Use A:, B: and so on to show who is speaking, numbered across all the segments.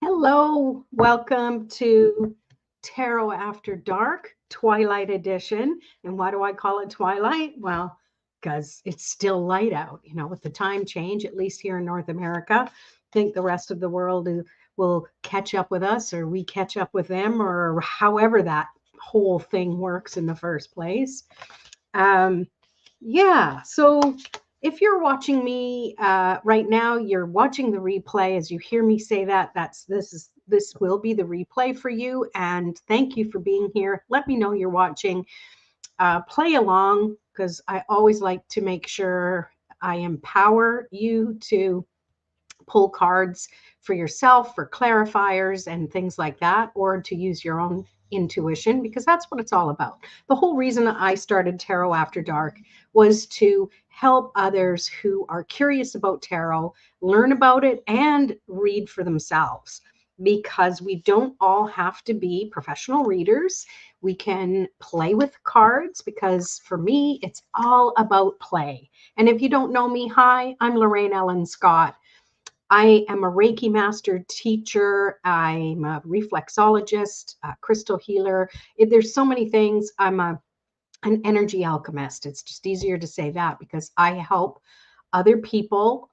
A: Hello, welcome to Tarot After Dark, Twilight Edition. And why do I call it Twilight? Well, because it's still light out, with the time change, at least here in North America. I think the rest of the world will catch up with us, or we catch up with them, or however that whole thing works in the first place. Um, yeah, so if you're watching me right now, you're watching the replay. As you hear me say that, this will be the replay for you. And thank you for being here. Let me know you're watching. Play along, because I always like to make sure I empower you to pull cards for yourself, for clarifiers and things like that, or to use your own intuition, because that's what it's all about. The whole reason I started Tarot After Dark was to help others who are curious about tarot learn about it and read for themselves, because we don't all have to be professional readers. We can play with cards, because for me, it's all about play. And if you don't know me, hi, I'm Lorraine Ellen Scott. I am a Reiki master teacher. I'm a reflexologist, a crystal healer. There's so many things. I'm an energy alchemist. It's just easier to say that, because I help other people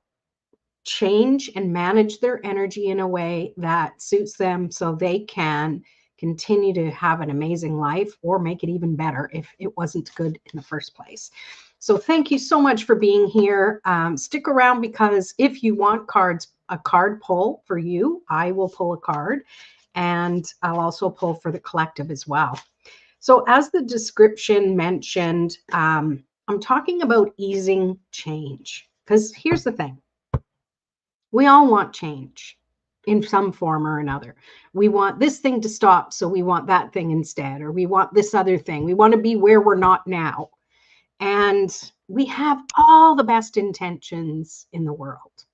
A: change and manage their energy in a way that suits them, so they can continue to have an amazing life, or make it even better if it wasn't good in the first place. So thank you so much for being here. Stick around, because if you want a card pull for you, I will pull a card, and I'll also pull for the collective as well. So as the description mentioned, I'm talking about easing change, because here's the thing. We all want change in some form or another. We want this thing to stop, so we want that thing instead, or we want this other thing. We want to be where we're not now. And we have all the best intentions in the world.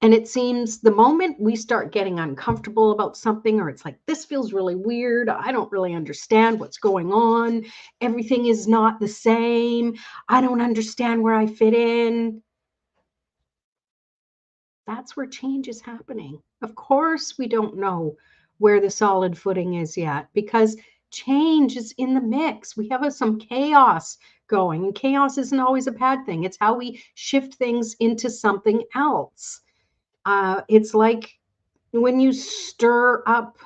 A: And it seems the moment we start getting uncomfortable about something, or it's like, this feels really weird, I don't really understand what's going on, everything is not the same, I don't understand where I fit in, that's where change is happening. Of course, we don't know where the solid footing is yet, because change is in the mix. We have some chaos going, and chaos isn't always a bad thing. It's how we shift things into something else. It's like when you stir up,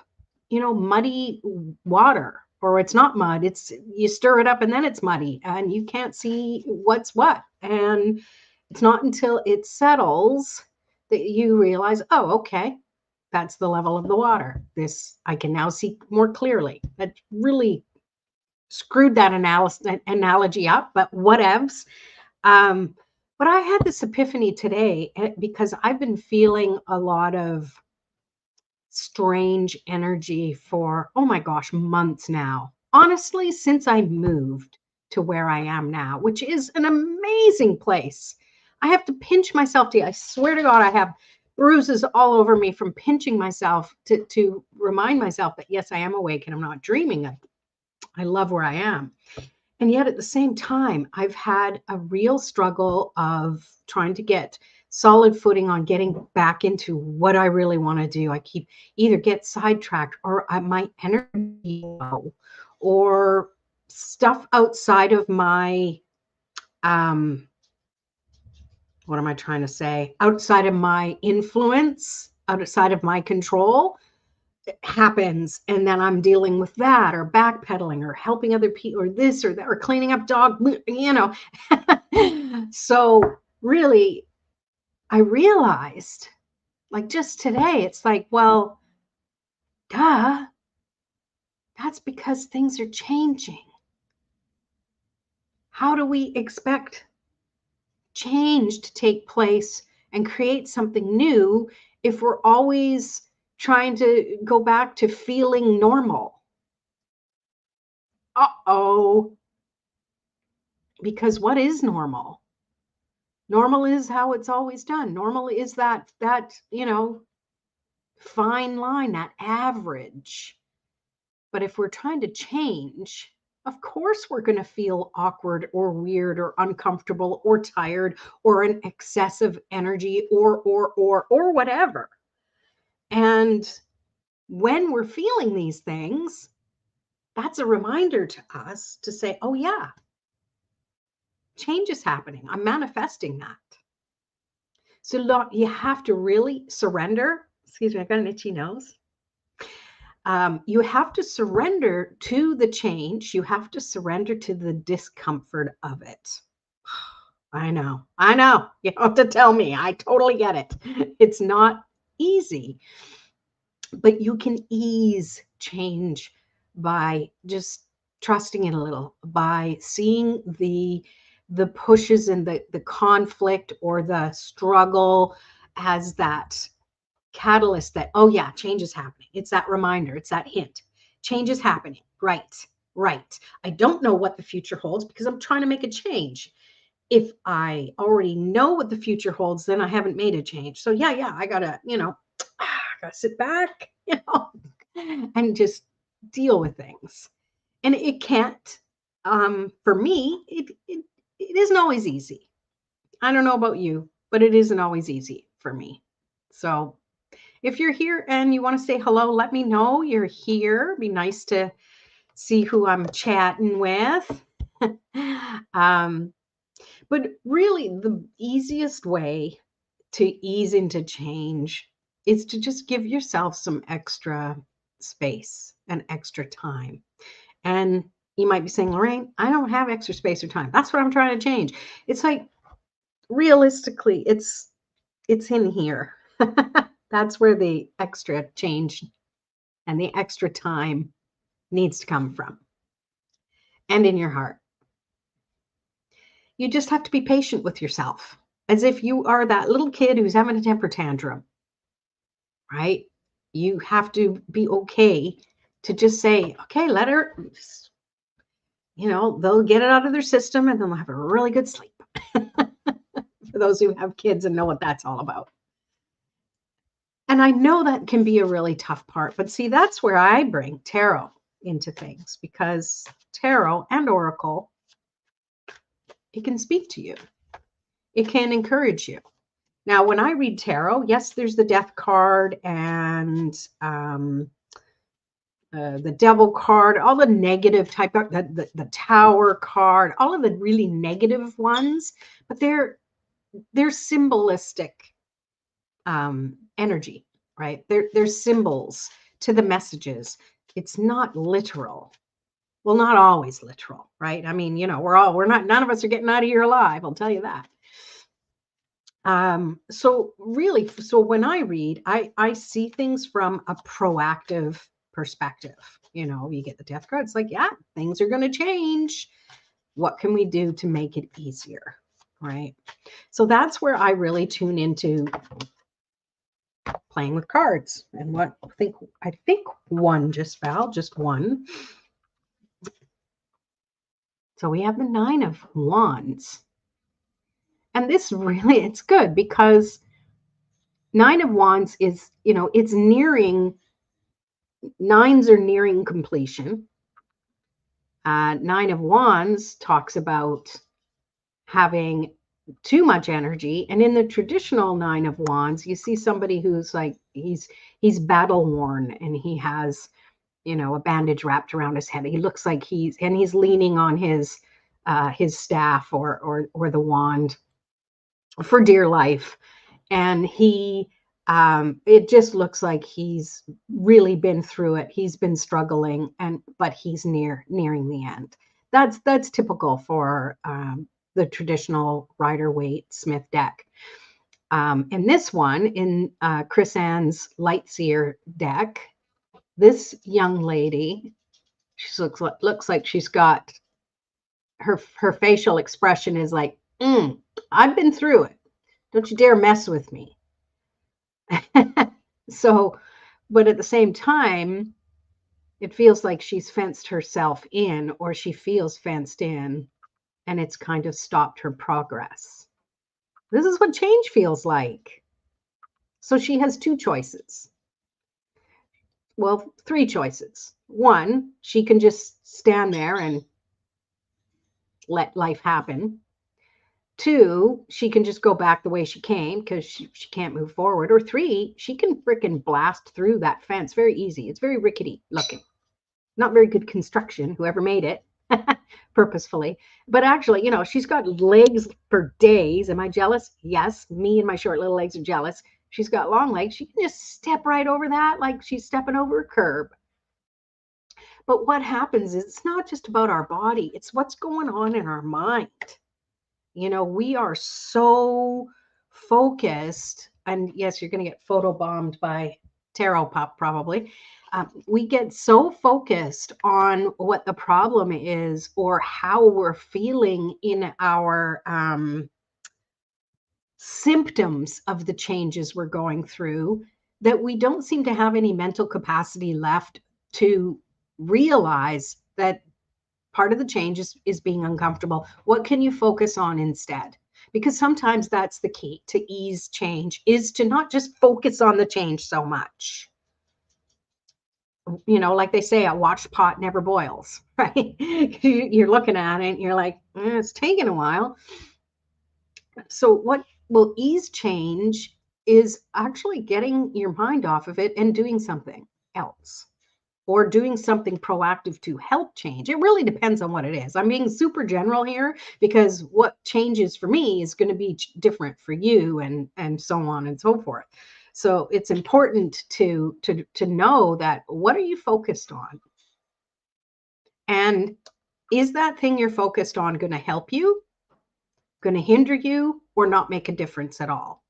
A: muddy water, or it's not mud, you stir it up and then it's muddy and you can't see what's what. And it's not until it settles that you realize, oh, okay, that's the level of the water. This, I can now see more clearly. That really screwed that analogy up, but whatevs. But I had this epiphany today, because I've been feeling a lot of strange energy for, oh my gosh, months now. Honestly, since I moved to where I am now, which is an amazing place. I have to pinch myself I swear to God, I have bruises all over me from pinching myself to remind myself that, yes, I am awake and I'm not dreaming. I love where I am. And yet at the same time, I've had a real struggle of trying to get solid footing on getting back into what I really want to do. I keep either get sidetracked, or my energy low, or stuff outside of my, what am I trying to say? Outside of my influence, outside of my control, happens, and then I'm dealing with that, or backpedaling, or helping other people, or this or that, or cleaning up dog, So really, I realized, like just today, it's like, well, duh, that's because things are changing. How do we expect change to take place and create something new if we're always trying to go back to feeling normal? Uh-oh. Because what is normal? Normal is how it's always done. Normal is that fine line, that average. But if we're trying to change, of course we're going to feel awkward or weird or uncomfortable or tired or an excessive energy or whatever. And when we're feeling these things, that's a reminder to us to say, oh, yeah, change is happening. I'm manifesting that. So look, you have to really surrender. Excuse me, I got an itchy nose. You have to surrender to the change. You have to surrender to the discomfort of it. I know. You don't have to tell me. I totally get it. It's not easy, but you can ease change by just trusting it a little, by seeing the pushes and the conflict or the struggle as that catalyst that, oh yeah, change is happening. It's that reminder, it's that hint. Change is happening. Right. I don't know what the future holds because I'm trying to make a change. If I already know what the future holds, then I haven't made a change. So yeah, I gotta, gotta sit back, and just deal with things. And it can't, for me, it isn't always easy. I don't know about you, but it isn't always easy for me. So if you're here and you want to say hello, let me know you're here. It'd be nice to see who I'm chatting with. But really, the easiest way to ease into change is to just give yourself some extra space and extra time. And you might be saying, Lorraine, I don't have extra space or time. That's what I'm trying to change. It's like, realistically, it's in here. That's where the extra change and the extra time needs to come from, and in your heart. You just have to be patient with yourself, as if you are that little kid who's having a temper tantrum, right? You have to be okay to just say, okay, let her, they'll get it out of their system and then they'll have a really good sleep. For those who have kids and know what that's all about. And I know that can be a really tough part, but see, that's where I bring tarot into things, because tarot and oracle, it can speak to you. It can encourage you. Now, when I read tarot, yes, there's the death card and the devil card, all the negative type of the tower card, all of the really negative ones, but they're symbolistic energy, right? They're symbols to the messages. It's not literal. Well, not always literal, right? I mean, none of us are getting out of here alive. I'll tell you that. So when I read, I see things from a proactive perspective. You get the death card. It's like, yeah, things are going to change. What can we do to make it easier? Right. So that's where I really tune into playing with cards. And I think one just fell, just one. So we have the 9 of Wands. And this really, it's good because 9 of Wands is, it's nearing, 9s are nearing completion. 9 of Wands talks about having too much energy. And in the traditional 9 of Wands, you see somebody who's like, he's battle worn and he has, a bandage wrapped around his head. He looks like he's leaning on his staff or the wand for dear life. And it just looks like he's really been through it. He's been struggling, but he's nearing the end. That's typical for the traditional Rider-Waite-Smith deck. And this one, in Chris Ann's Lightseer deck, this young lady, she looks like she's got her facial expression is like, I've been through it. Don't you dare mess with me. So, but at the same time, it feels like she's fenced herself in, or she feels fenced in, and it's kind of stopped her progress. This is what change feels like. So she has 2 choices. Well, 3 choices. 1, she can just stand there and let life happen. 2, she can just go back the way she came because she can't move forward. Or 3, she can freaking blast through that fence very easy. It's very rickety looking. Not very good construction, whoever made it purposefully. But actually, she's got legs for days. Am I jealous? Yes. Me and my short little legs are jealous. She's got long legs. She can just step right over that like she's stepping over a curb. But what happens is it's not just about our body, it's what's going on in our mind. We are so focused, and yes, you're going to get photobombed by Tarot Pop probably. We get so focused on what the problem is or how we're feeling in our symptoms of the changes we're going through that we don't seem to have any mental capacity left to realize that part of the change is being uncomfortable. What can you focus on instead? Because sometimes that's the key to ease change, is to not just focus on the change so much. Like they say, a watched pot never boils, right? You're looking at it and you're like, it's taking a while. So what will ease change is actually getting your mind off of it and doing something else, or doing something proactive to help change. It really depends on what it is. I'm being super general here because what changes for me is going to be different for you, and so on and so forth. So it's important to know that, what are you focused on? And is that thing you're focused on going to help you, going to hinder you, or not make a difference at all?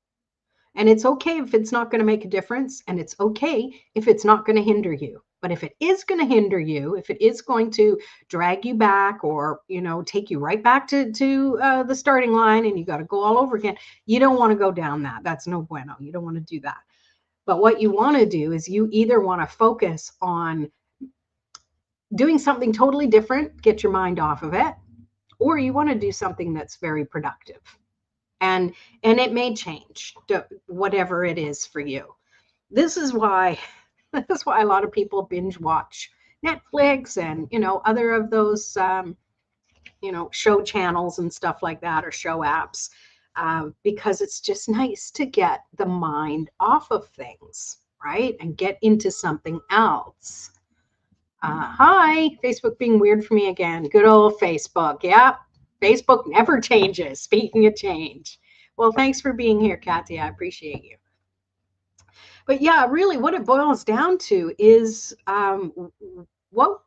A: And it's okay if it's not going to make a difference, and it's okay if it's not going to hinder you. But if it is going to hinder you, if it is going to drag you back, or take you right back to the starting line, and you got to go all over again, you don't want to go down that. That's no bueno. You don't want to do that. But what you want to do is you either want to focus on doing something totally different, get your mind off of it, or you want to do something that's very productive. And it may change whatever it is for you. This is why a lot of people binge watch Netflix and other of those show channels and stuff like that, or show apps, because it's just nice to get the mind off of things, right, and get into something else. Hi, Facebook being weird for me again. Good old Facebook. Yeah, Facebook never changes. Speaking of change. Well, thanks for being here, Kathy. I appreciate you. But yeah, really what it boils down to is where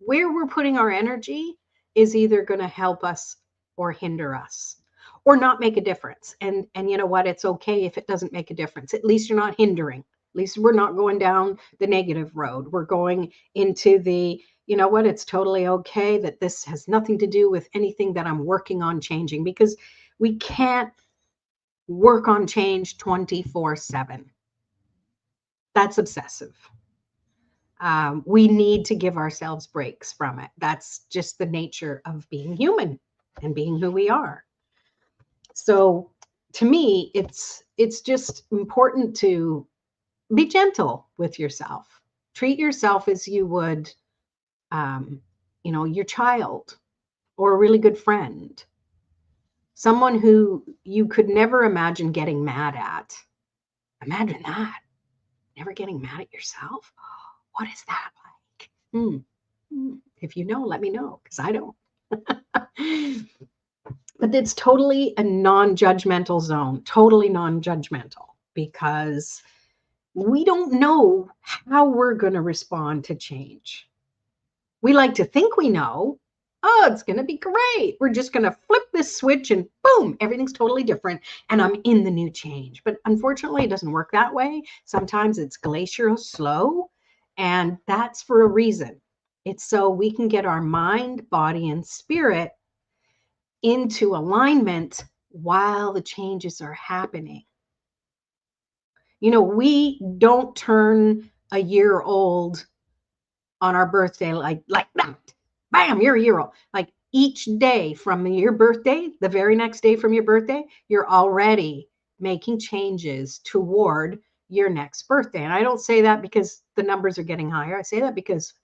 A: we're putting our energy is either going to help us or hinder us, or not make a difference. And you know what? It's okay if it doesn't make a difference. At least you're not hindering. At least we're not going down the negative road. We're going into the, it's totally okay that this has nothing to do with anything that I'm working on changing, because we can't work on change 24/7. That's obsessive. We need to give ourselves breaks from it. That's just the nature of being human and being who we are. So to me, it's just important to be gentle with yourself. Treat yourself as you would, your child, or a really good friend, someone who you could never imagine getting mad at. Imagine that. Never getting mad at yourself. What is that like? If you know, let me know, because I don't. But it's totally a non-judgmental zone, totally non-judgmental, because we don't know how we're going to respond to change. We like to think we know. Oh, it's going to be great. We're just going to flip this switch and boom, everything's totally different. And I'm in the new change. But unfortunately, it doesn't work that way. Sometimes it's glacial slow. And that's for a reason. It's so we can get our mind, body, and spirit into alignment while the changes are happening. We don't turn a year old on our birthday like that. Bam, you're a year old. Like each day from your birthday, the very next day from your birthday, you're already making changes toward your next birthday. And I don't say that because the numbers are getting higher. I say that because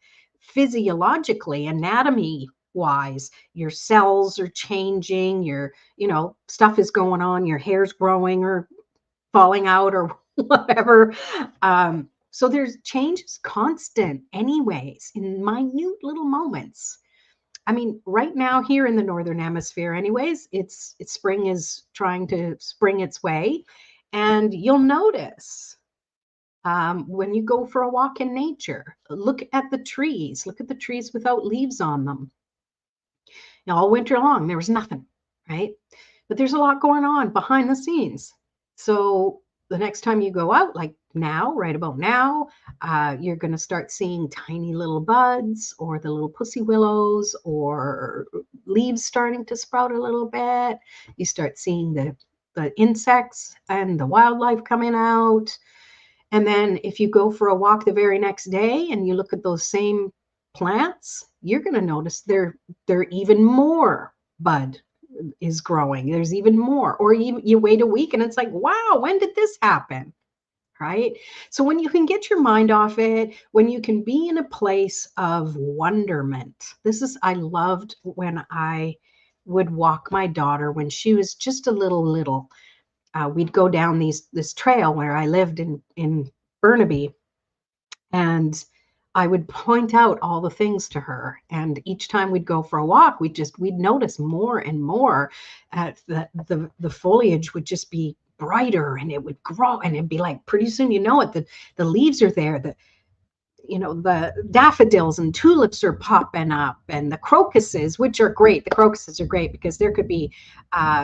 A: physiologically, anatomy wise. Your cells are changing, your, stuff is going on, your hair's growing or falling out or whatever. So there's change is constant anyways in minute little moments. I mean, right now here in the northern hemisphere, anyways, it's spring is trying to spring its way, and you'll notice when you go for a walk in nature, look at the trees. Look at the trees without leaves on them. Now, all winter long, there was nothing, right? But there's a lot going on behind the scenes. So the next time you go out, like now, right about now, you're going to start seeing tiny little buds or the little pussy willows or leaves starting to sprout a little bit. You start seeing the insects and the wildlife coming out. And then if you go for a walk the very next day and you look at those same plants, you're going to notice they're even more bud is growing. There's even more. Or you wait a week and it's like, wow, when did this happen? Right? So when you can get your mind off it, when you can be in a place of wonderment. I loved when I would walk my daughter when she was just a little. We'd go down this trail where I lived in Burnaby, and I would point out all the things to her. And each time we'd go for a walk, we'd notice more and more. The foliage would just be brighter, and it would grow, and it'd be like pretty soon, the leaves are there. The daffodils and tulips are popping up, and the crocuses, which are great. The crocuses are great because there could be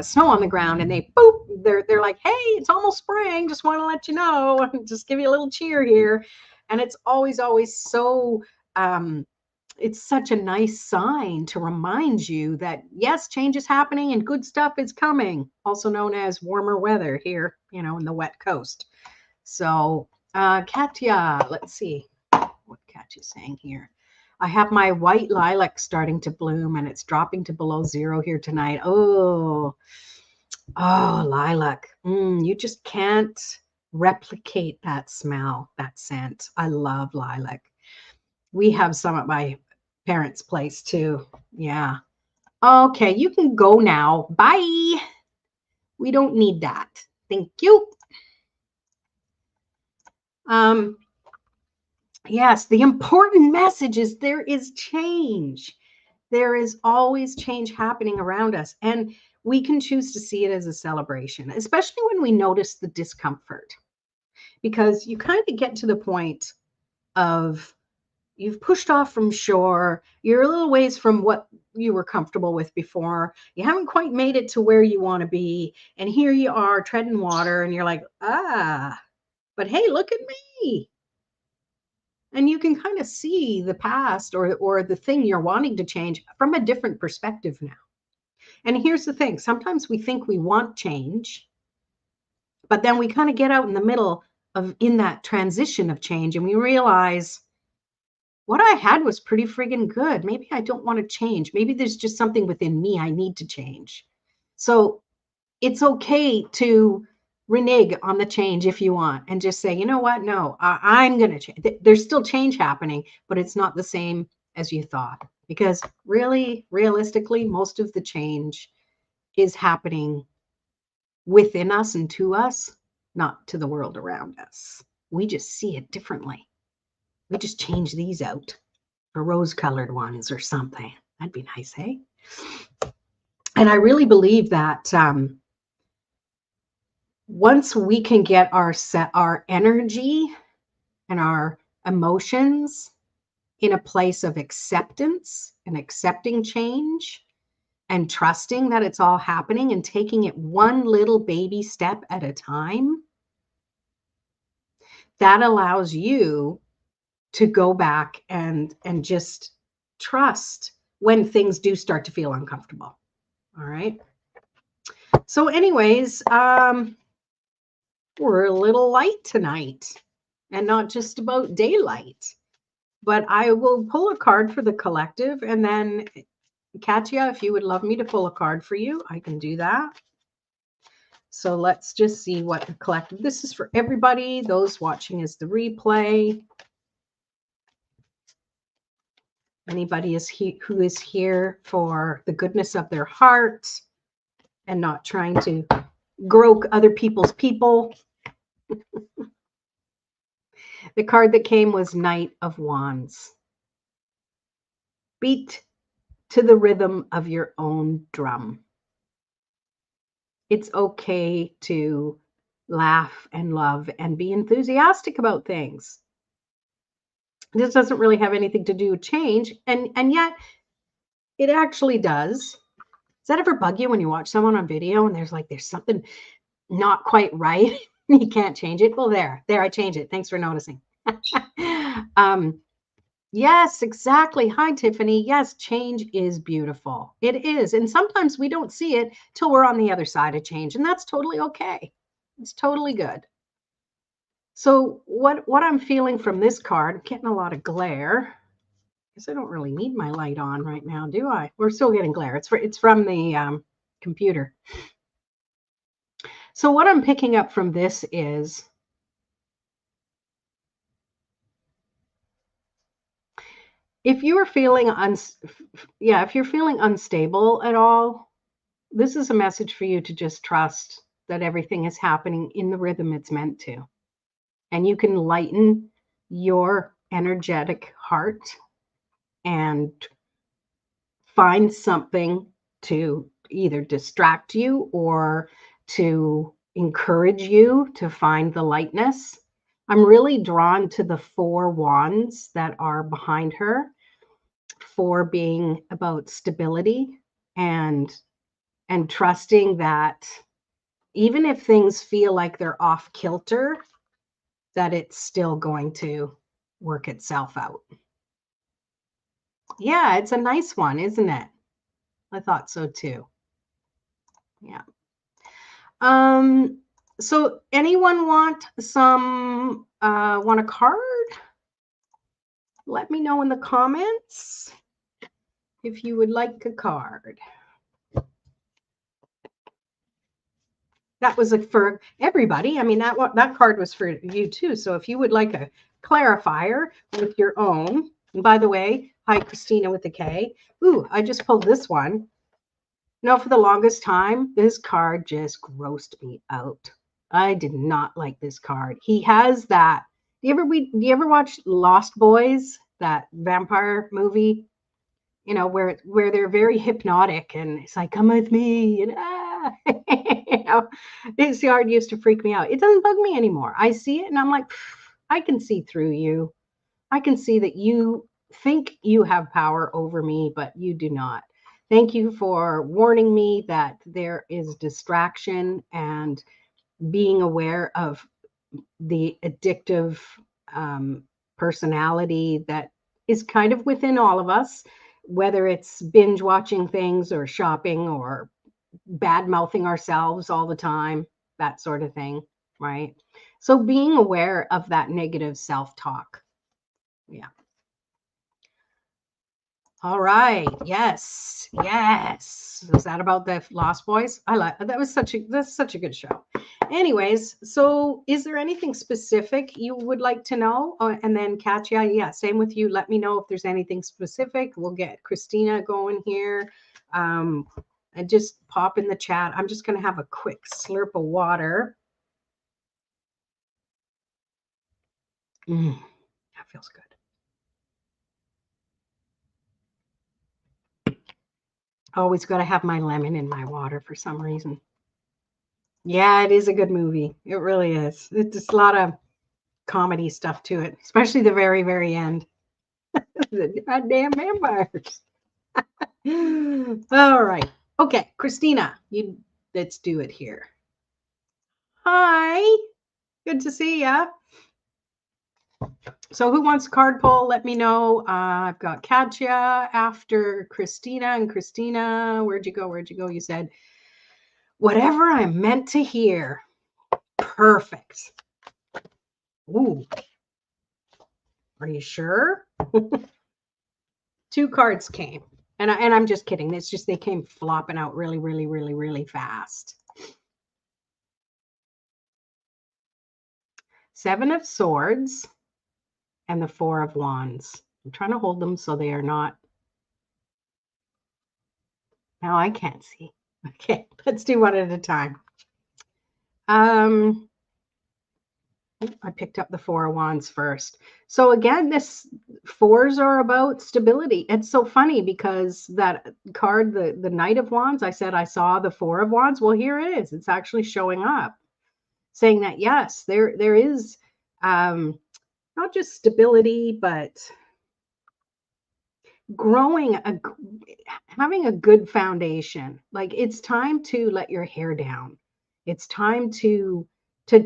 A: snow on the ground, and they're like, hey, it's almost spring. Just want to let you know, just give you a little cheer here. And it's always so, it's such a nice sign to remind you that yes, change is happening and good stuff is coming, also known as warmer weather here, in the wet coast. So Katya, let's see what Katya's saying here. I have my white lilac starting to bloom, and it's dropping to below 0 here tonight. Oh, lilac. You just can't replicate that smell, that scent. I love lilac. We have some at my parents' place too. Yeah. Okay, you can go now. Bye. We don't need that. Thank you. Yes, the important message is there is change. There is always change happening around us, and we can choose to see it as a celebration, especially when we notice the discomfort, because you kind of get to the point of you've pushed off from shore, you're a little ways from what you were comfortable with before, you haven't quite made it to where you want to be, and here you are treading water, and you're like, but hey, look at me. And you can kind of see the past or the thing you're wanting to change from a different perspective now. And here's the thing. Sometimes we think we want change, but then we kind of get out in the middle in that transition of change, and we realize what I had was pretty friggin' good. Maybe I don't want to change. Maybe there's just something within me I need to change. So it's okay to renege on the change if you want and just say, you know what? No, I'm going to change. There's still change happening, but it's not the same as you thought. Because really, realistically, most of the change is happening within us and to us, not to the world around us. We just see it differently. We just change these out for rose-colored ones or something. That'd be nice, hey? And I really believe that once we can get our energy and our emotions in a place of acceptance and accepting change and trusting that it's all happening and taking it one little baby step at a time, that allows you to go back and just trust when things do start to feel uncomfortable. All right. So anyways, we're a little light tonight and not just about daylight, but I will pull a card for the collective, and then Katya, if you would love me to pull a card for you, I can do that. So let's just see what the collective, this is for everybody, those watching as the replay. Anybody who is here for the goodness of their heart and not trying to grow other people's people. The card that came was Knight of Wands. Beat to the rhythm of your own drum. It's okay to laugh and love and be enthusiastic about things. This doesn't really have anything to do with change, and yet it actually does. Does that ever bug you when you watch someone on video and there's something not quite right? You can't change it. Well, there, I changed it. Thanks for noticing. Yes, exactly. Hi, Tiffany. Yes, change is beautiful. It is. And sometimes we don't see it till we're on the other side of change, and that's totally okay. It's totally good. So what I'm feeling from this card, I'm getting a lot of glare. Because I don't really need my light on right now, do I? We're still getting glare. It's from the computer. So what I'm picking up from this is if you're feeling if you're feeling unstable at all, this is a message for you to just trust that everything is happening in the rhythm it's meant to. And you can lighten your energetic heart and find something to either distract you or to encourage you to find the lightness. I'm really drawn to the 4 wands that are behind her, 4 being about stability and trusting that even if things feel like they're off kilter, that it's still going to work itself out. Yeah, it's a nice one, isn't it? I thought so too. Yeah. So anyone want a card? Let me know in the comments if you would like a card. That was for everybody. I mean, that card was for you too. So if you would like a clarifier with your own, and by the way, hi, Christina with the K. Ooh, I just pulled this one. No, for the longest time, this card just grossed me out. I did not like this card. He has that. Do you ever watch Lost Boys, that vampire movie? You know, where they're very hypnotic and it's like, come with me, and you know, this card used to freak me out. It doesn't bug me anymore. I see it and I'm like, I can see through you. I can see that you think you have power over me, but you do not. Thank you for warning me that there is distraction and being aware of the addictive personality that is kind of within all of us, whether it's binge watching things or shopping or bad mouthing ourselves all the time, that sort of thing, right? So being aware of that negative self-talk. Yeah. All right. Yes. Yes. Was that about the Lost Boys? That's such a good show. Anyways, so is there anything specific you would like to know? And then Katya, yeah, same with you. Let me know if there's anything specific. We'll get Christina going here. And just pop in the chat. I'm just going to have a quick slurp of water. That feels good. Always got to have my lemon in my water for some reason. Yeah, it is a good movie. It really is. It's just a lot of comedy stuff to it, especially the very, very end. The goddamn vampires. All right. Okay, Christina, let's do it here. Hi. Good to see ya. So who wants a card pull? Let me know. I've got Katya after Christina. And Christina, where'd you go? Where'd you go? You said, whatever I'm meant to hear. Perfect. Ooh. Are you sure? 2 cards came. And I'm just kidding. It's just they came flopping out really, really, really, really fast. 7 of Swords and the 4 of Wands. I'm trying to hold them so they are not Now I can't see. Okay, let's do one at a time. I picked up the Four of Wands first. So again, this fours are about stability. It's so funny because that card, the Knight of Wands, I said I saw the Four of Wands. Well, here it is. It's actually showing up, saying that yes, there is not just stability, but having a good foundation. Like it's time to let your hair down. It's time to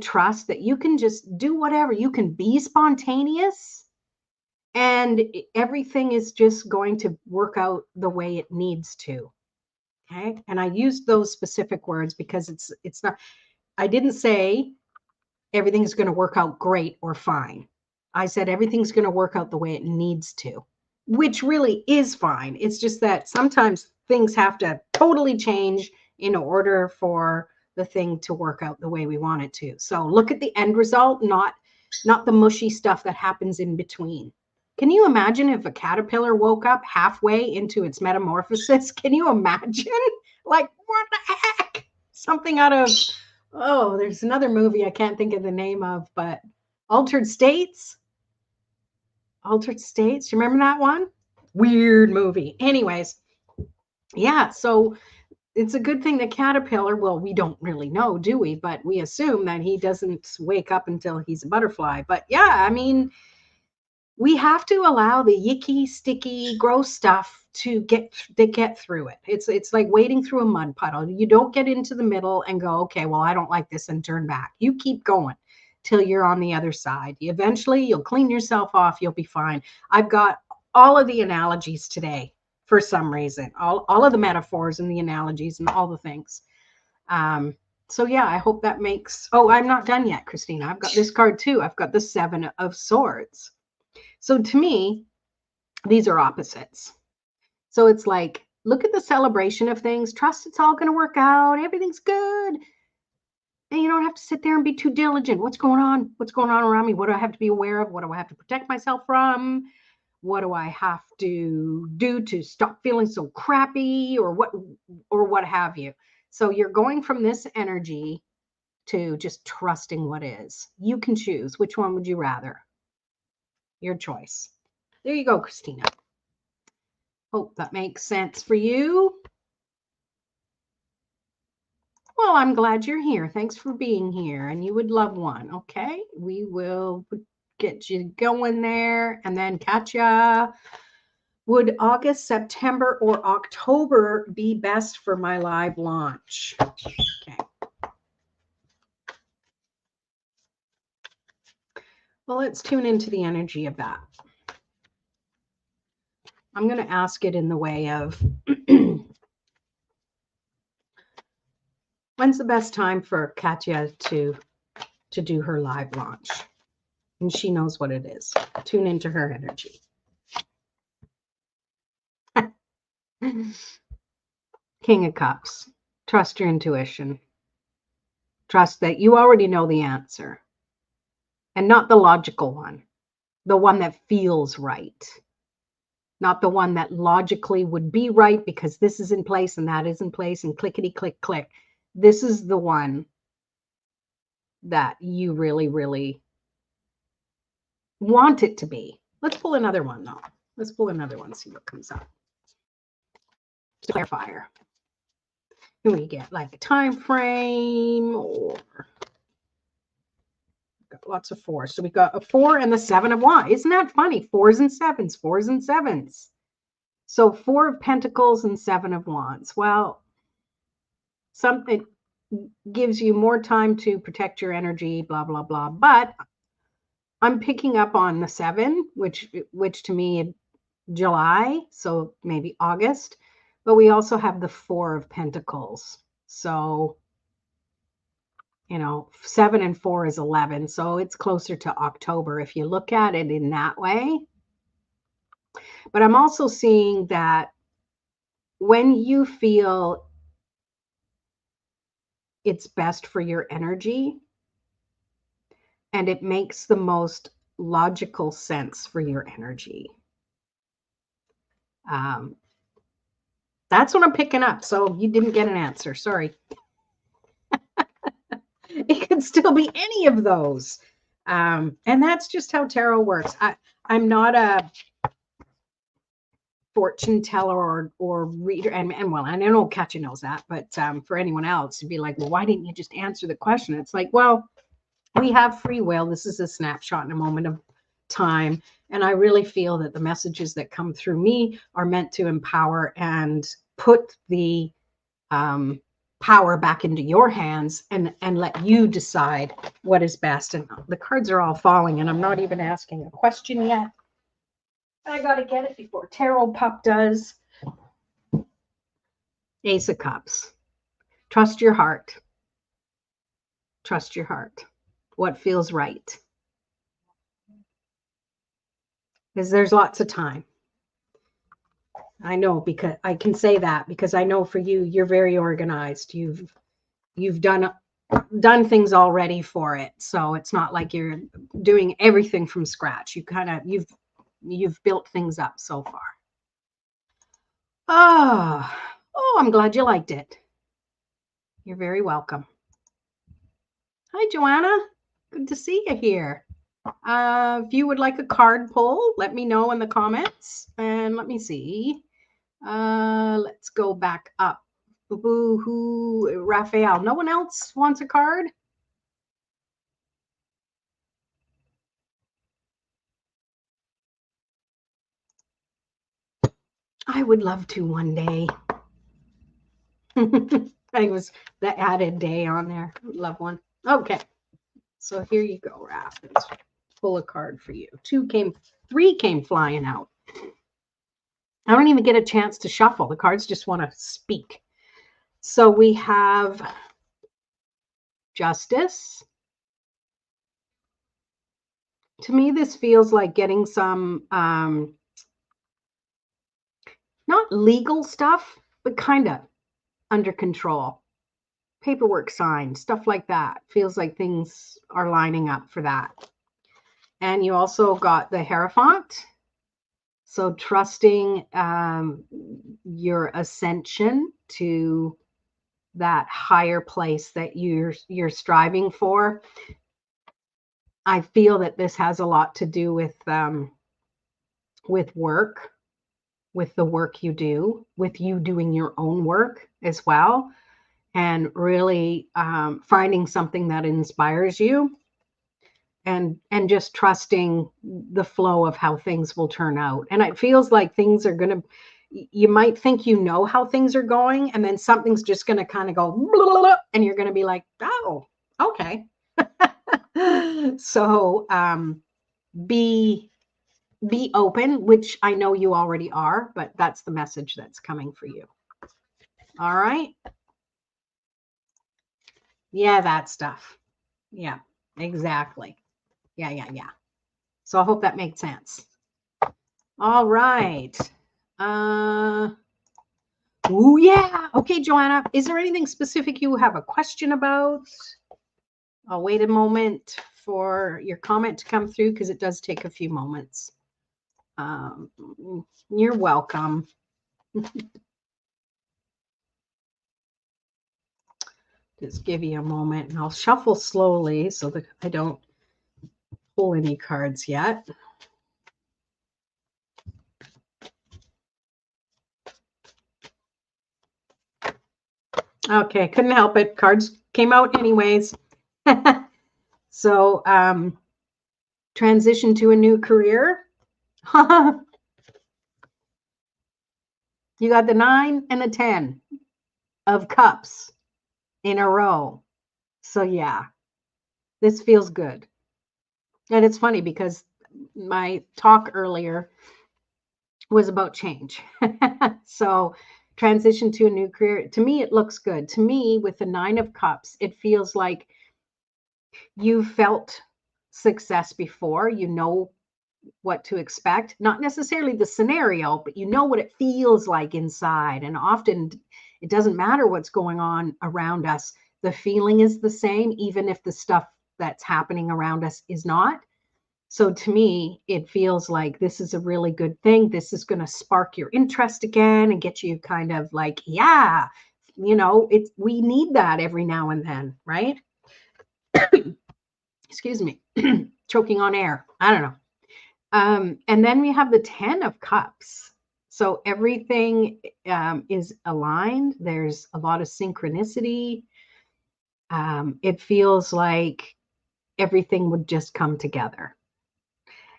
A: trust that you can just do whatever. You can be spontaneous and everything is just going to work out the way it needs to. Okay? And I used those specific words because it's not, I didn't say everything's going to work out great or fine. I said everything's going to work out the way it needs to, which really is fine. It's just that sometimes things have to totally change in order for the thing to work out the way we want it to. So look at the end result, not the mushy stuff that happens in between. Can you imagine if a caterpillar woke up halfway into its metamorphosis? Can you imagine? Like, what the heck? Something out of, oh, there's another movie I can't think of the name of, but Altered States. Altered States. You remember that one? Weird movie. Anyways, yeah, so it's a good thing the caterpillar, well, we don't really know, do we? But we assume that he doesn't wake up until he's a butterfly. But yeah, I mean, we have to allow the yicky, sticky, gross stuff to get through it. It's like wading through a mud puddle. You don't get into the middle and go, okay, well, I don't like this and turn back. You keep going till you're on the other side. Eventually, you'll clean yourself off. You'll be fine. I've got all of the analogies today for some reason, all of the metaphors and the analogies and all the things. So yeah, I hope that makes, oh, I'm not done yet, Christina. I've got this card too. I've got the Seven of Swords. So to me, these are opposites. So it's like, look at the celebration of things. Trust it's all going to work out. Everything's good. And you don't have to sit there and be too diligent. What's going on? What's going on around me? What do I have to be aware of? What do I have to protect myself from? What do I have to do to stop feeling so crappy or what have you? So you're going from this energy to just trusting what is. You can choose. Which one would you rather? Your choice. There you go, Christina. Hope that makes sense for you. Well, I'm glad you're here. Thanks for being here. And you would love one. Okay. We will get you going there and then catch ya. Would August, September, or October be best for my live launch? Okay. Well, let's tune into the energy of that. I'm going to ask it in the way of when's the best time for Katya to do her live launch? And she knows what it is. Tune into her energy. King of Cups. Trust your intuition. Trust that you already know the answer. And not the logical one. The one that feels right. Not the one that logically would be right because this is in place and that is in place and clickety click click. This is the one that you really, really want it to be. Let's pull another one though. Let's pull another one, see what comes up. Clarifier. Can we get like a time frame or got lots of fours. So we got a 4 and the 7 of Wands. Isn't that funny? 4s and 7s, 4s and 7s. So 4 of Pentacles and 7 of Wands. Well, something gives you more time to protect your energy, blah, blah, blah. But I'm picking up on the 7, which to me, July, so maybe August. But we also have the 4 of Pentacles. So, you know, 7 and 4 is 11. So it's closer to October if you look at it in that way. But I'm also seeing that when you feel it's best for your energy and it makes the most logical sense for your energy. That's what I'm picking up. So you didn't get an answer. Sorry. It could still be any of those. And that's just how tarot works. I'm not a fortune teller or reader, and well, I know Katya knows that, but for anyone else to be like, well, why didn't you just answer the question? It's like, well, we have free will. This is a snapshot in a moment of time. And I really feel that the messages that come through me are meant to empower and put the power back into your hands and let you decide what is best. And the cards are all falling, and I'm not even asking a question yet. I got to get it before Tarot Pup does. Ace of Cups. Trust your heart. Trust your heart. What feels right. Because there's lots of time. I know, because I can say that because I know for you, you're very organized. You've done things already for it. So it's not like you're doing everything from scratch. You've built things up so far. Oh, I'm glad you liked it. You're very welcome. Hi, Joanna. Good to see you here. If you would like a card pull, let me know in the comments. And let me see. Let's go back up. Boo-hoo, Raphael. No one else wants a card? I would love to one day. I was the added day on there. Love one. Okay. So here you go, Raph. Let's pull a card for you. 3 came flying out. I don't even get a chance to shuffle. The cards just want to speak. So we have Justice. To me, this feels like getting some, not legal stuff, but kind of under control. Paperwork signed, stuff like that. Feels like things are lining up for that. And you also got the Hierophant. So trusting your ascension to that higher place that you're striving for. I feel that this has a lot to do with work, with the work you do, with you doing your own work as well, and really finding something that inspires you, and just trusting the flow of how things will turn out. And it feels like things are going to, you might think you know how things are going, and then something's just going to kind of go, blah, blah, blah, and you're going to be like, oh, okay. So be open, which I know you already are, but that's the message that's coming for you. All right. Yeah, that stuff. Yeah, exactly. Yeah. So I hope that makes sense. All right. Oh yeah. Okay, Joanna, is there anything specific you have a question about? I'll wait a moment for your comment to come through because it does take a few moments. You're welcome. Just give you a moment, and I'll shuffle slowly so that I don't pull any cards yet. Okay, couldn't help it. Cards came out anyways. So, transition to a new career. You got the 9 and the 10 of cups in a row. So yeah, this feels good. And it's funny because my talk earlier was about change. So transition to a new career. To me, it looks good. To me, with the 9 of cups, it feels like you've felt success before. You know what to expect, not necessarily the scenario, but you know what it feels like inside. And often it doesn't matter what's going on around us. The feeling is the same, even if the stuff that's happening around us is not. So to me, it feels like this is a really good thing. This is going to spark your interest again and get you kind of like, yeah, we need that every now and then, right? Excuse me, choking on air. I don't know. And then we have the 10 of Cups. So everything is aligned. There's a lot of synchronicity. It feels like everything would just come together.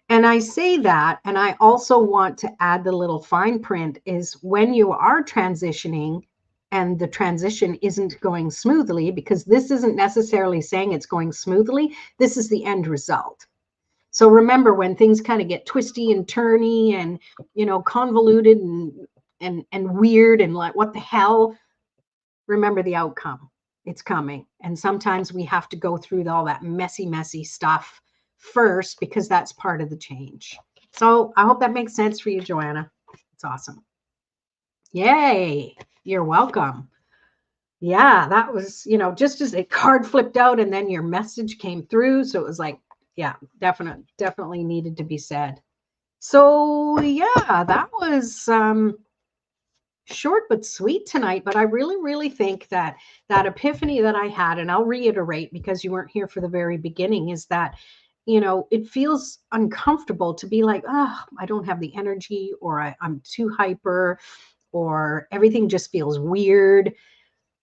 A: And I say that, and I also want to add the little fine print is when you are transitioning and the transition isn't going smoothly, because this isn't necessarily saying it's going smoothly, this is the end result. So remember, when things kind of get twisty and turny and, convoluted and weird and like, what the hell, remember the outcome. It's coming. And sometimes we have to go through all that messy stuff first, because that's part of the change. So I hope that makes sense for you, Joanna. It's awesome. Yay. You're welcome. Yeah, that was, just as a card flipped out and then your message came through. So it was like, yeah, definitely needed to be said. So yeah, that was short but sweet tonight. But I really think that epiphany that I had, and I'll reiterate because you weren't here for the very beginning, is that it feels uncomfortable to be like, oh, I don't have the energy, or I'm too hyper, or everything just feels weird.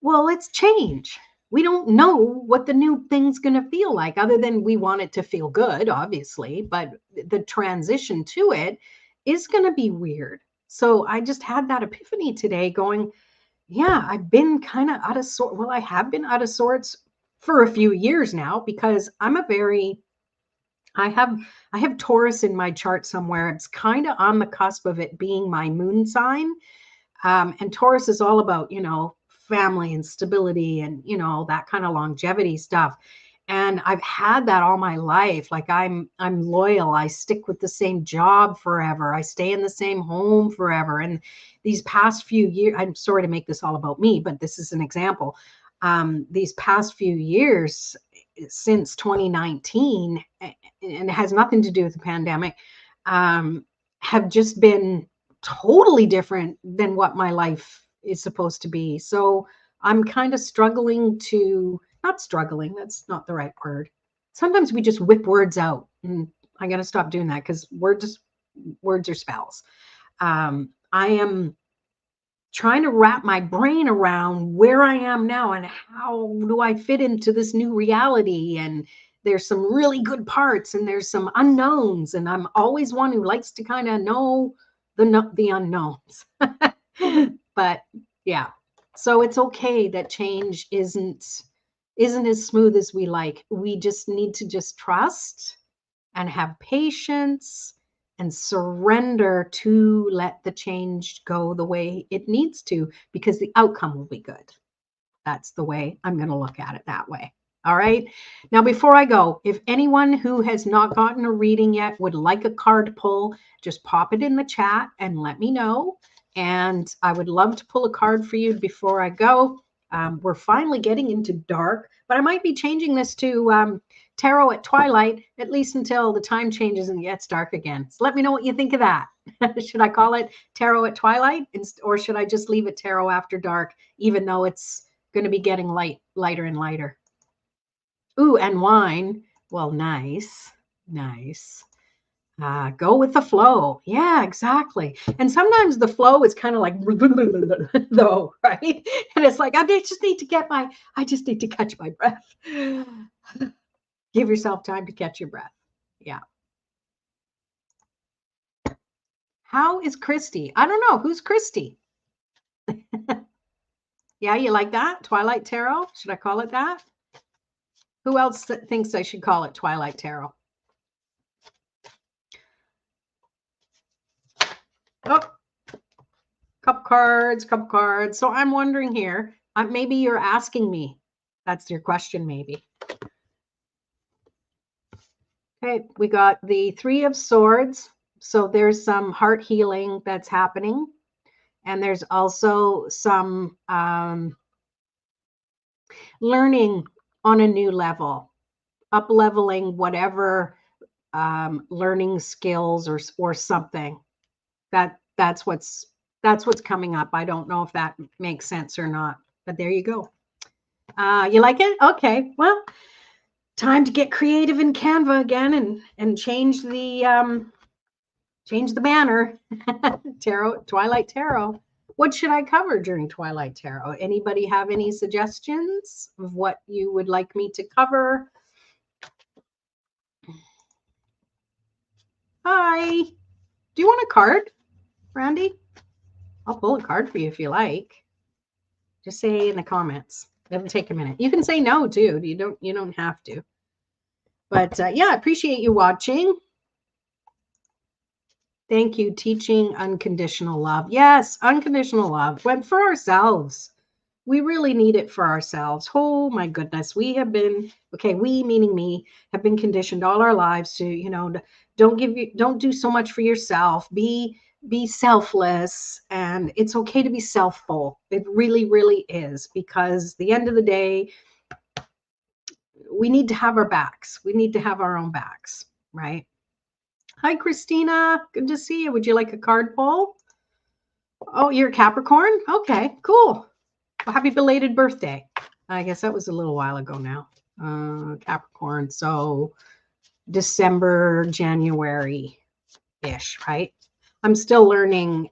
A: Well, it's change. We don't know what the new thing's going to feel like, other than we want it to feel good, obviously, but the transition to it is going to be weird. So I just had that epiphany today going, yeah, I've been kind of out of sorts. Well, I have been out of sorts for a few years now, because I have Taurus in my chart somewhere. It's kind of on the cusp of it being my moon sign. And Taurus is all about, family and stability and, that kind of longevity stuff. And I've had that all my life. Like I'm loyal. I stick with the same job forever. I stay in the same home forever. And these past few years, I'm sorry to make this all about me, but this is an example. These past few years, since 2019, and it has nothing to do with the pandemic, have just been totally different than what my life is supposed to be. So I'm kind of struggling to, not struggling, that's not the right word. Sometimes we just whip words out, and I got to stop doing that, because words are spells. I am trying to wrap my brain around where I am now and how do I fit into this new reality. And there's some really good parts and there's some unknowns. And I'm always one who likes to kind of know the unknowns. But yeah, so it's okay that change isn't as smooth as we like. We just need to just trust and have patience and surrender to let the change go the way it needs to, because the outcome will be good. That's the way I'm going to look at it, that way. All right. Now, before I go, if anyone who has not gotten a reading yet would like a card pull, just pop it in the chat and let me know. And I would love to pull a card for you before I go. We're finally getting into dark, but I might be changing this to tarot at twilight, at least until the time changes and it gets dark again. So let me know what you think of that. Should I call it tarot at twilight, or should I just leave it tarot after dark, even though it's going to be getting lighter and lighter? Ooh, and wine. Well, nice. Go with the flow. Yeah, exactly. And sometimes the flow is kind of like though, right? And it's like, I just need to catch my breath. Give yourself time to catch your breath. Yeah. How is Christy? I don't know. Who's Christy? Yeah, you like that? Twilight Tarot? Should I call it that? Who else thinks I should call it Twilight Tarot? Oh, cup cards. So I'm wondering here, maybe you're asking me. That's your question, maybe. Okay, we got the Three of Swords. So there's some heart healing that's happening. And there's also some learning on a new level, up leveling whatever learning skills or something. That's what's coming up. I don't know if that makes sense or not, but there you go. You like it? Okay. Well, time to get creative in Canva again and change the banner. Twilight Tarot. What should I cover during Twilight Tarot? Anybody have any suggestions of what you would like me to cover? Hi. Do you want a card, Randy? I'll pull a card for you if you like. Just say in the comments. It'll take a minute. You can say no too. You don't have to. But yeah, I appreciate you watching. Thank you. Teaching unconditional love. Yes, unconditional love. When for ourselves. We really need it for ourselves. Oh my goodness. We have been, okay, we meaning me, have been conditioned all our lives to, don't do so much for yourself. Be selfless, and it's okay to be selfful. It really, really is, because at the end of the day, we need to have our backs. We need to have our own backs, right? Hi, Christina. Good to see you. Would you like a card pull? Oh, you're a Capricorn? Okay, cool. Well, happy belated birthday. I guess that was a little while ago now. Capricorn. So December, January-ish, right? I'm still learning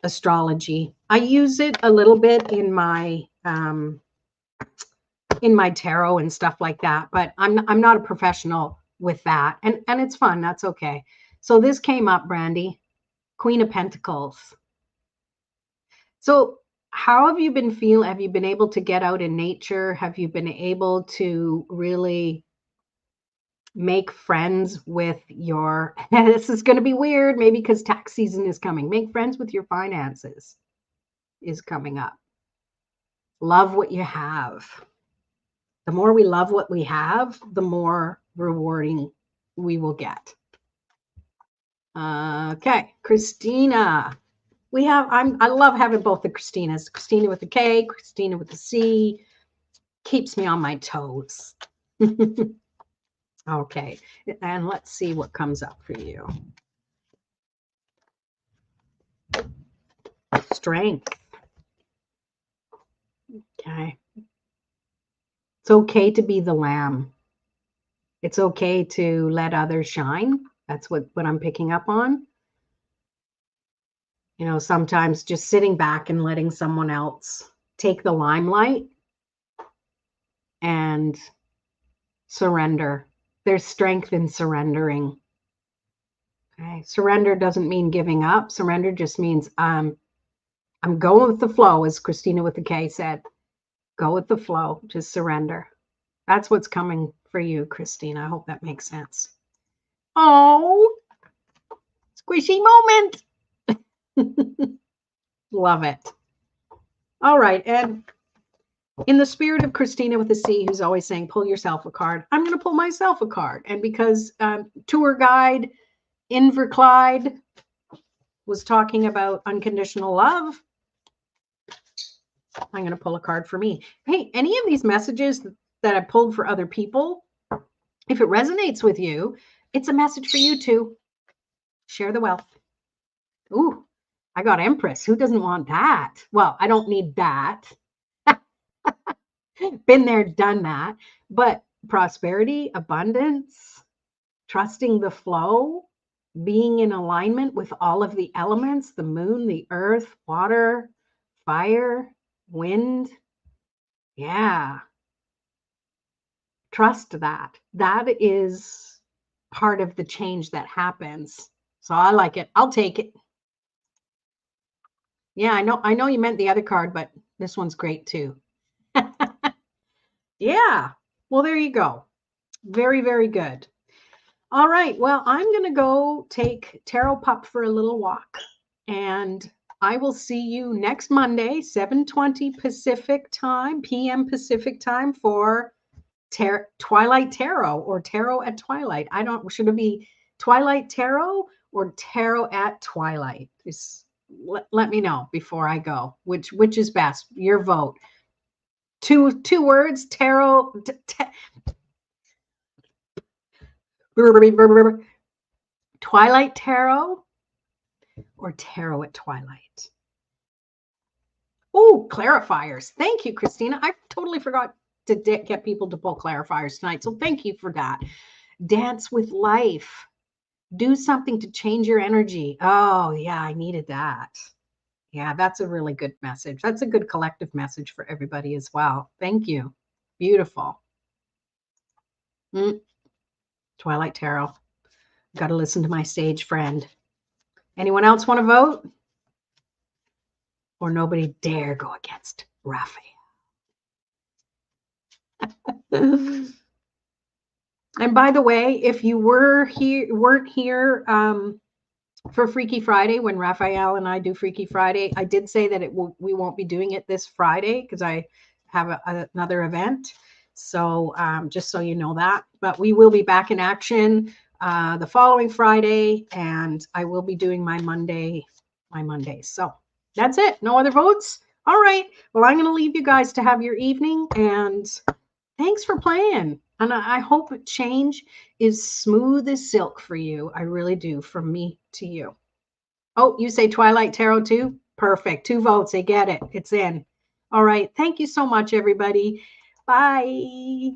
A: astrology. I use it a little bit in my tarot and stuff like that, but I'm not a professional with that. And it's fun. That's okay. So this came up, Brandy, Queen of Pentacles. So how have you been feeling? Have you been able to get out in nature? Have you been able to really make friends with your, this is going to be weird, maybe because tax season is coming. Make friends with your finances is coming up. Love what you have. The more we love what we have, the more rewarding we will get. Okay, Christina. I love having both the Christinas. Christina with a K, Christina with a C. Keeps me on my toes. Okay, and let's see what comes up for you. Strength. Okay. It's okay to be the lamb. It's okay to let others shine. That's what I'm picking up on. Sometimes just sitting back and letting someone else take the limelight and surrender. There's strength in surrendering. Okay. Surrender doesn't mean giving up. Surrender just means I'm going with the flow, as Christina with the K said. Go with the flow. Just surrender. That's what's coming for you, Christina. I hope that makes sense. Oh, squishy moment. Love it. All right. And in the spirit of Christina with a C, who's always saying, pull yourself a card, I'm going to pull myself a card. And because tour guide Inverclyde was talking about unconditional love, I'm going to pull a card for me. Hey, any of these messages that I pulled for other people, if it resonates with you, it's a message for you too. Share the wealth. Ooh, I got Empress. Who doesn't want that? Well, I don't need that. Been there, done that. But prosperity, abundance, trusting the flow, being in alignment with all of the elements, the moon, the earth, water, fire, wind. Yeah. Trust that. That is part of the change that happens. So I like it. I'll take it. Yeah, I know you meant the other card, but this one's great too. Yeah. Well, there you go. Very, very good. All right. Well, I'm going to go take Tarot Pup for a little walk, and I will see you next Monday, 7:20 Pacific time, PM Pacific time for Twilight Tarot, or Tarot at Twilight. Should it be Twilight Tarot or Tarot at Twilight? Just let me know before I go. Which is best? Your vote. Two words, tarot. Twilight Tarot or Tarot at Twilight? Oh, clarifiers. Thank you, Christina. I totally forgot to get people to pull clarifiers tonight. So thank you for that. Dance with life. Do something to change your energy. Oh, yeah, I needed that. Yeah, that's a really good message. That's a good collective message for everybody as well. Thank you. Beautiful. Twilight Tarot. Got to listen to my sage friend. Anyone else want to vote? Or nobody dare go against Raphael. And by the way, if you weren't here for Freaky Friday, when Raphael and I do Freaky Friday, I did say that we won't be doing it this Friday because I have another event. So just so you know that, but we will be back in action the following Friday, and I will be doing my Mondays. So that's it. No other votes. All right. Well, I'm going to leave you guys to have your evening, and thanks for playing. And I hope change is smooth as silk for you. I really do, from me to you. Oh, you say Twilight Tarot too? Perfect. 2 votes. They get it. It's in. All right. Thank you so much, everybody. Bye.